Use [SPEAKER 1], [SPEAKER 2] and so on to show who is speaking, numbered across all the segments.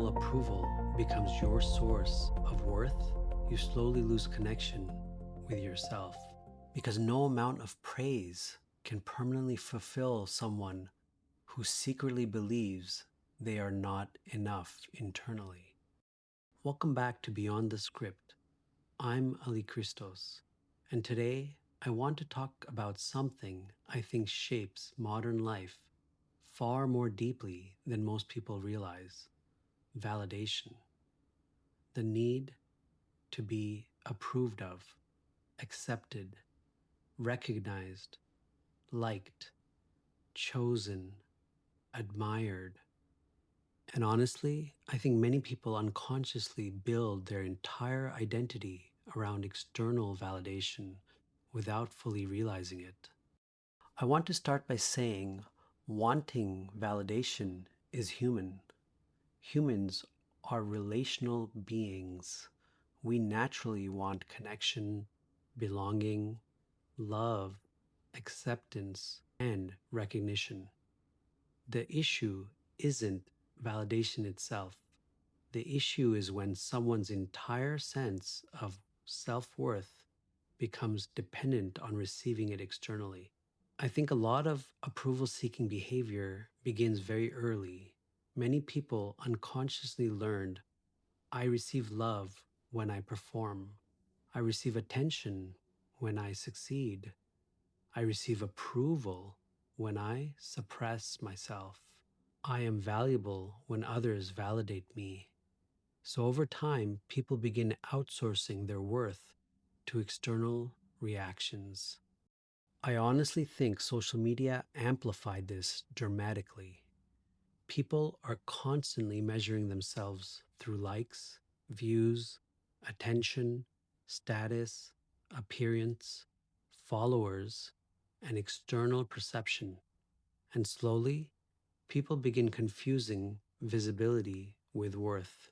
[SPEAKER 1] external approval becomes your source of worth, you slowly lose connection with yourself. Because no amount of praise can permanently fulfill someone who secretly believes they are not enough internally. Welcome back to Beyond the Script. I'm Ali Christos, and today I want to talk about something I think shapes modern life far more deeply than most people realize: validation. The need to be approved of, accepted, recognized, liked, chosen, admired. And honestly, I think many people unconsciously build their entire identity around external validation without fully realizing it. I want to start by saying wanting validation is human. Humans are relational beings. We naturally want connection, belonging, love, acceptance, and recognition. The issue isn't validation itself. The issue is when someone's entire sense of self-worth becomes dependent on receiving it externally. I think a lot of approval-seeking behavior begins very early. Many people unconsciously learned, I receive love when I perform. I receive attention when I succeed. I receive approval when I suppress myself. I am valuable when others validate me. So over time, people begin outsourcing their worth to external reactions. I honestly think social media amplified this dramatically. People are constantly measuring themselves through likes, views, attention, status, appearance, followers, and external perception. And slowly, people begin confusing visibility with worth.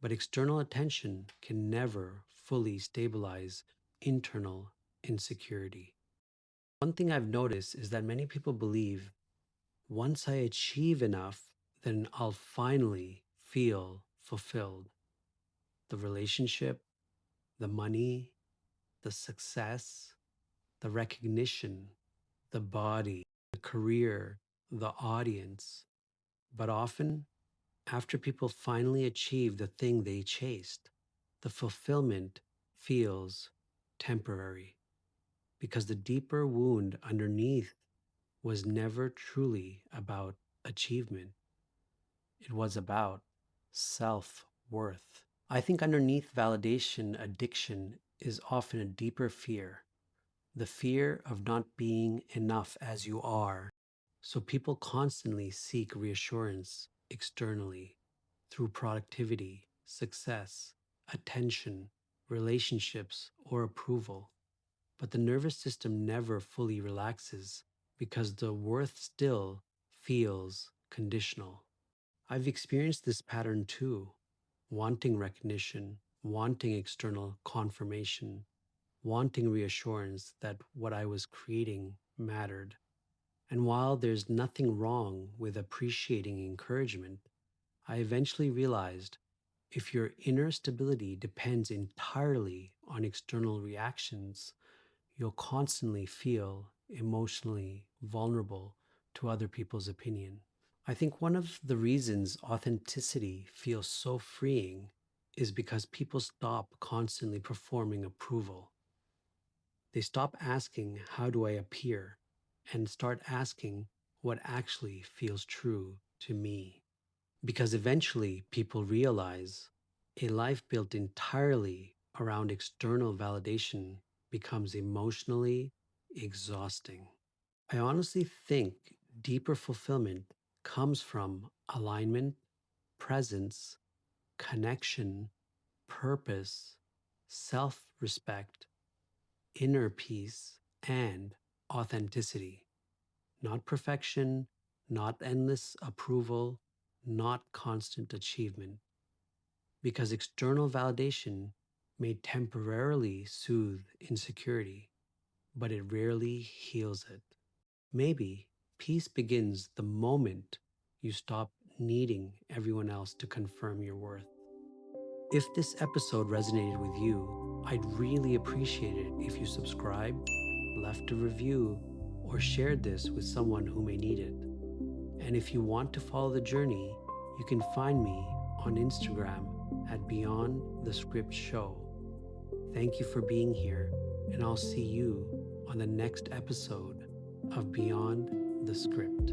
[SPEAKER 1] But external attention can never fully stabilize internal insecurity. One thing I've noticed is that many people believe once I achieve enough, then I'll finally feel fulfilled. The relationship, the money, the success, the recognition, the body, the career, the audience. But often, after people finally achieve the thing they chased, the fulfillment feels temporary because the deeper wound underneath was never truly about achievement. It was about self-worth. I think underneath validation addiction is often a deeper fear, the fear of not being enough as you are. So people constantly seek reassurance externally through productivity, success, attention, relationships, or approval. But the nervous system never fully relaxes because the worth still feels conditional. I've experienced this pattern too, wanting recognition, wanting external confirmation, wanting reassurance that what I was creating mattered. And while there's nothing wrong with appreciating encouragement, I eventually realized if your inner stability depends entirely on external reactions, you'll constantly feel emotionally vulnerable to other people's opinion. I think one of the reasons authenticity feels so freeing is because people stop constantly performing approval. They stop asking, how do I appear? And start asking what actually feels true to me. Because eventually people realize a life built entirely around external validation becomes emotionally exhausting. I honestly think deeper fulfillment comes from alignment, presence, connection, purpose, self-respect, inner peace, and authenticity. Not perfection, not endless approval, not constant achievement. Because external validation may temporarily soothe insecurity, but it rarely heals it. Maybe peace begins the moment you stop needing everyone else to confirm your worth. If this episode resonated with you, I'd really appreciate it if you subscribed, left a review, or shared this with someone who may need it. And if you want to follow the journey, you can find me on Instagram at Beyond the Script Show. Thank you for being here, and I'll see you on the next episode of Beyond the Script.